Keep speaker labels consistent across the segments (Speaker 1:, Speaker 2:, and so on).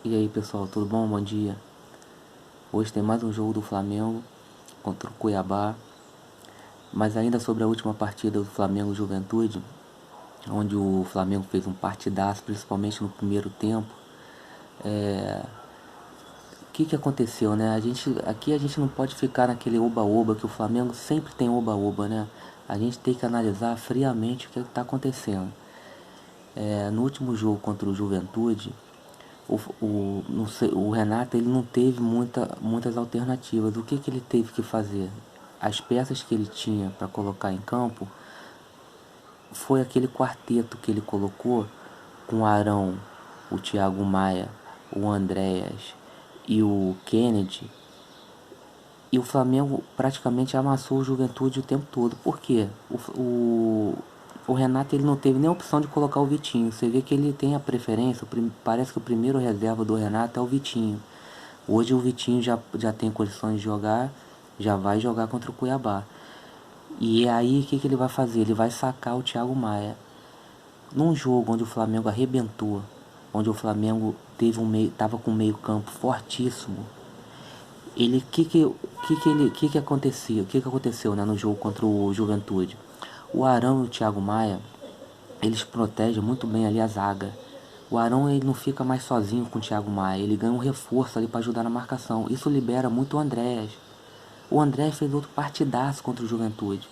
Speaker 1: E aí pessoal, tudo bom? Bom dia. Hoje tem mais um jogo do Flamengo contra o Cuiabá. Mas ainda sobre a última partida do Flamengo Juventude, onde o Flamengo fez um partidaço, principalmente no primeiro tempo. O que aconteceu, né? Aqui a gente não pode ficar naquele oba-oba, que o Flamengo sempre tem oba-oba, né? A gente tem que analisar friamente o que está acontecendo. No último jogo contra o Juventude, o Renato ele não teve muitas alternativas. O que ele teve que fazer? As peças que ele tinha para colocar em campo foi aquele quarteto que ele colocou com o Arão, o Thiago Maia, o Andréas e o Kennedy. E o Flamengo praticamente amassou o Juventude o tempo todo. Por quê? O Renato ele não teve nem a opção de colocar o Vitinho. Você vê que ele tem a preferência. Parece que o primeiro reserva do Renato é o Vitinho. Hoje o Vitinho já tem condições de jogar. Já vai jogar contra o Cuiabá. E aí o que ele vai fazer? Ele vai sacar o Thiago Maia. Num jogo onde o Flamengo arrebentou. Onde o Flamengo tava com um meio campo fortíssimo. Ele que aconteceu? O que aconteceu, né, no jogo contra o Juventude? O Arão e o Thiago Maia, eles protegem muito bem ali a zaga. O Arão ele não fica mais sozinho com o Thiago Maia, ele ganha um reforço ali para ajudar na marcação. Isso libera muito o Andréas. O Andréas fez outro partidaço contra o Juventude.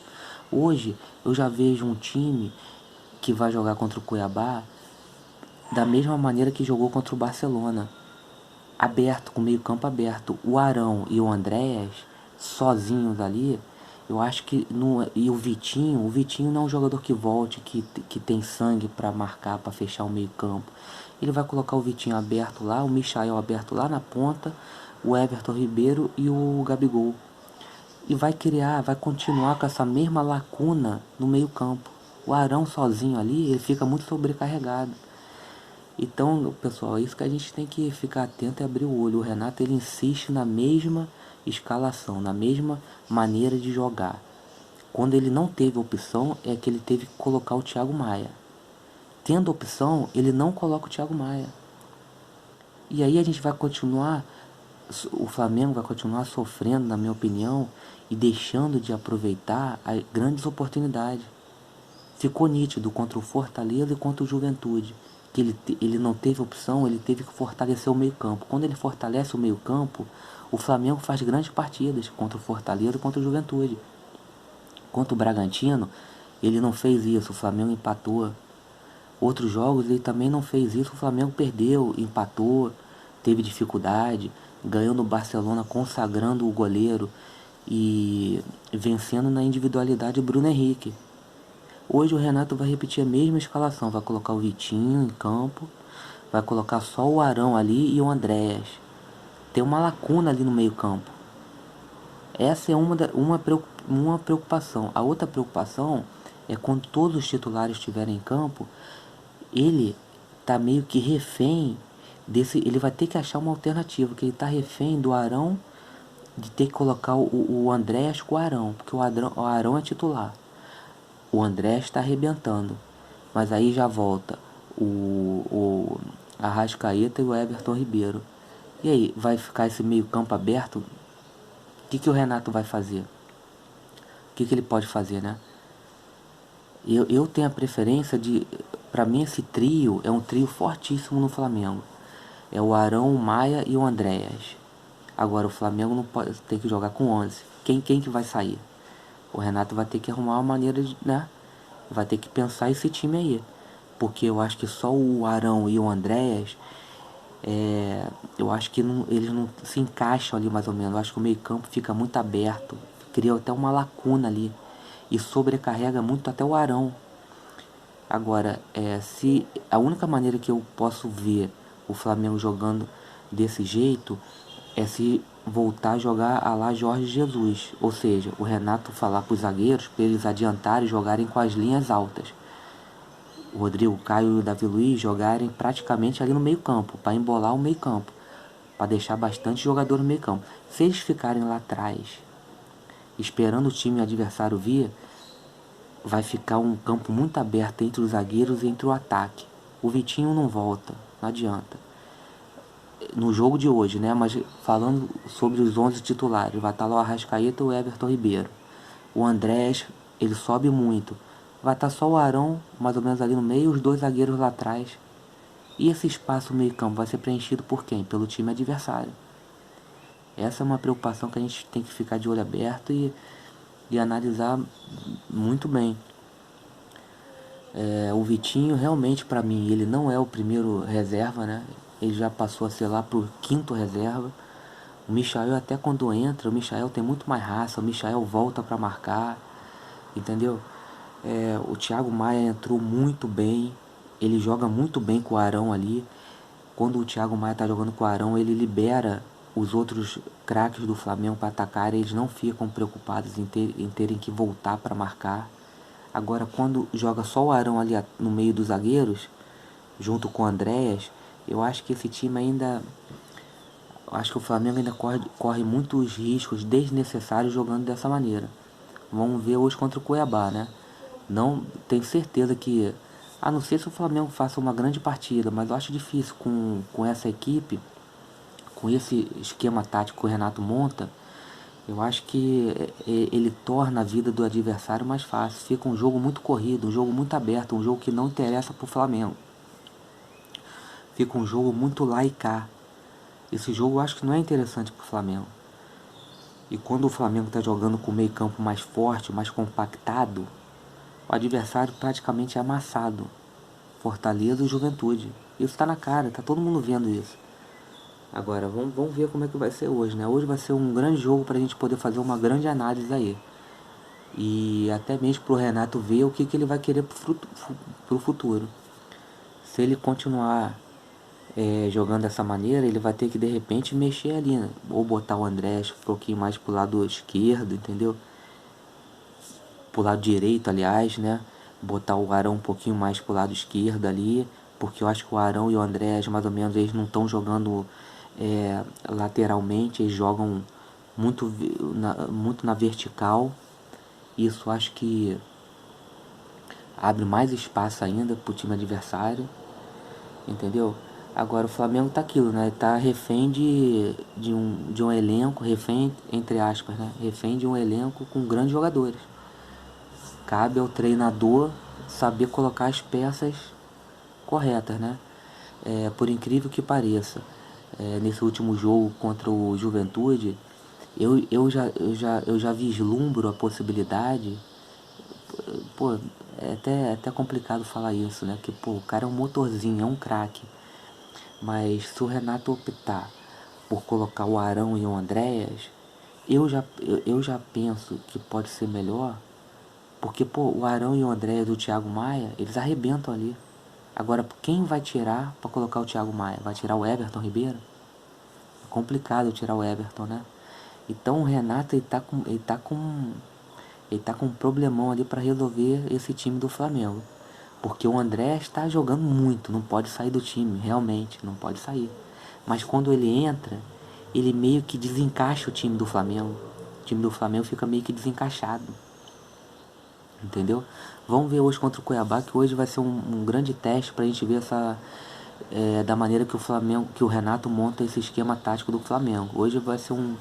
Speaker 1: Hoje eu já vejo um time que vai jogar contra o Cuiabá da mesma maneira que jogou contra o Barcelona, aberto, com meio campo aberto. O Arão e o Andréas sozinhos ali, eu acho que e o Vitinho não é um jogador que volte, que tem sangue para marcar, para fechar o meio campo. Ele vai colocar o Vitinho aberto lá, o Michael aberto lá na ponta, o Everton Ribeiro e o Gabigol. E vai continuar com essa mesma lacuna no meio campo. O Arão sozinho ali, ele fica muito sobrecarregado. Então, pessoal, é isso que a gente tem que ficar atento e abrir o olho. O Renato ele insiste na mesma escalação, na mesma maneira de jogar. Quando ele não teve opção, é que ele teve que colocar o Thiago Maia. Tendo opção, ele não coloca o Thiago Maia. E aí a gente vai continuar, o Flamengo vai continuar sofrendo, na minha opinião, e deixando de aproveitar as grandes oportunidades. Ficou nítido contra o Fortaleza e contra o Juventude, que ele não teve opção, ele teve que fortalecer o meio campo. Quando ele fortalece o meio campo, o Flamengo faz grandes partidas contra o Fortaleza e contra o Juventude. Contra o Bragantino, ele não fez isso, o Flamengo empatou. Outros jogos ele também não fez isso, o Flamengo perdeu, empatou, teve dificuldade, ganhou no Barcelona, consagrando o goleiro e vencendo na individualidade o Bruno Henrique. Hoje o Renato vai repetir a mesma escalação, vai colocar o Vitinho em campo, vai colocar só o Arão ali e o Andréas. Tem uma lacuna ali no meio campo. Essa é uma preocupação. A outra preocupação é quando todos os titulares estiverem em campo, ele tá meio que refém ele vai ter que achar uma alternativa, que ele tá refém do Arão, de ter que colocar o Andréas com o Arão, porque o Arão é titular. O André está arrebentando. Mas aí já volta o Arrascaeta e o Everton Ribeiro. E aí, vai ficar esse meio campo aberto? O que o Renato vai fazer? O que ele pode fazer, né? Eu tenho a preferência de... Para mim esse trio é um trio fortíssimo no Flamengo. É o Arão, o Maia e o Andréas. Agora o Flamengo não pode, tem que jogar com 11. Quem que vai sair? O Renato vai ter que arrumar uma maneira de, né? Vai ter que pensar esse time aí. Porque eu acho que só o Arão e o Andréas, eu acho que eles não se encaixam ali mais ou menos. Eu acho que o meio campo fica muito aberto. Cria até uma lacuna ali. E sobrecarrega muito até o Arão. Agora, se a única maneira que eu posso ver o Flamengo jogando desse jeito é se voltar a jogar a lá Jorge Jesus. Ou seja, o Renato falar para os zagueiros para eles adiantarem e jogarem com as linhas altas. O Rodrigo Caio e o Davi Luiz jogarem praticamente ali no meio campo, para embolar o meio campo, para deixar bastante jogador no meio campo. Se eles ficarem lá atrás, esperando o time adversário vir, vai ficar um campo muito aberto entre os zagueiros e entre o ataque. O Vitinho não volta, não adianta. no jogo de hoje, né? Mas falando sobre os 11 titulares, vai estar lá o Arrascaeta e o Everton Ribeiro. O Andrés, ele sobe muito. Vai estar só o Arão, mais ou menos ali no meio, e os dois zagueiros lá atrás. E esse espaço meio campo vai ser preenchido por quem? Pelo time adversário. Essa é uma preocupação que a gente tem que ficar de olho aberto e analisar muito bem. O Vitinho, realmente, para mim, ele não é o primeiro reserva, né? Ele já passou a ser lá pro quinto reserva. O Michael, até quando entra, o Michael tem muito mais raça. O Michael volta para marcar, entendeu? O Thiago Maia entrou muito bem. Ele joga muito bem com o Arão ali. Quando o Thiago Maia tá jogando com o Arão, ele libera os outros craques do Flamengo para atacar. Eles não ficam preocupados em terem que voltar para marcar. Agora, quando joga só o Arão ali no meio dos zagueiros, junto com o Andréas, eu acho que esse time ainda... Eu acho que o Flamengo ainda corre muitos riscos desnecessários jogando dessa maneira. Vamos ver hoje contra o Cuiabá, né? Não tenho certeza que... A não ser se o Flamengo faça uma grande partida, mas eu acho difícil com essa equipe, com esse esquema tático que o Renato monta. Eu acho que ele torna a vida do adversário mais fácil. Fica um jogo muito corrido, um jogo muito aberto, um jogo que não interessa para o Flamengo. Fica um jogo muito lá e cá. Esse jogo eu acho que não é interessante para o Flamengo. E quando o Flamengo está jogando com o meio campo mais forte, mais compactado, o adversário praticamente é amassado. Fortaleza e Juventude. Isso está na cara, tá todo mundo vendo isso. Agora, vamos ver como é que vai ser hoje, né? Hoje vai ser um grande jogo para a gente poder fazer uma grande análise aí. E até mesmo para o Renato ver o que ele vai querer pro futuro. Se ele continuar jogando dessa maneira, ele vai ter que de repente mexer ali, né? Ou botar o Andrés um pouquinho mais pro lado esquerdo, entendeu? Pro lado direito, aliás, né? Botar o Arão um pouquinho mais pro lado esquerdo ali, porque eu acho que o Arão e o Andrés, mais ou menos, eles não estão jogando lateralmente, eles jogam muito na vertical. Isso acho que abre mais espaço ainda pro time adversário, entendeu? Agora o Flamengo tá aquilo, né? Tá refém de um elenco, refém, entre aspas, né? Refém de um elenco com grandes jogadores. Cabe ao treinador saber colocar as peças corretas, né? Por incrível que pareça, nesse último jogo contra o Juventude, eu já vislumbro a possibilidade. Pô, é até complicado falar isso, né? Porque, pô, o cara é um motorzinho, é um craque. Mas se o Renato optar por colocar o Arão e o Andréas, eu já penso que pode ser melhor. Porque, pô, o Arão e o Andréas do Thiago Maia, eles arrebentam ali. Agora, quem vai tirar para colocar o Thiago Maia? Vai tirar o Everton Ribeiro? É complicado tirar o Everton, né? Então o Renato ele tá com um problemão ali para resolver esse time do Flamengo. Porque o André está jogando muito, não pode sair do time, realmente, não pode sair. Mas quando ele entra, ele meio que desencaixa o time do Flamengo. O time do Flamengo fica meio que desencaixado. Entendeu? Vamos ver hoje contra o Cuiabá, que hoje vai ser um grande teste pra gente ver da maneira que o Flamengo, que o Renato monta esse esquema tático do Flamengo. Hoje vai ser um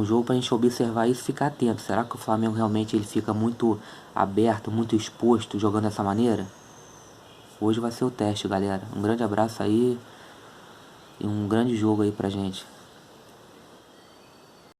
Speaker 1: jogo pra gente observar isso e ficar atento. Será que o Flamengo realmente ele fica muito aberto, muito exposto jogando dessa maneira? Hoje vai ser o teste, galera. Um grande abraço aí e um grande jogo aí pra gente.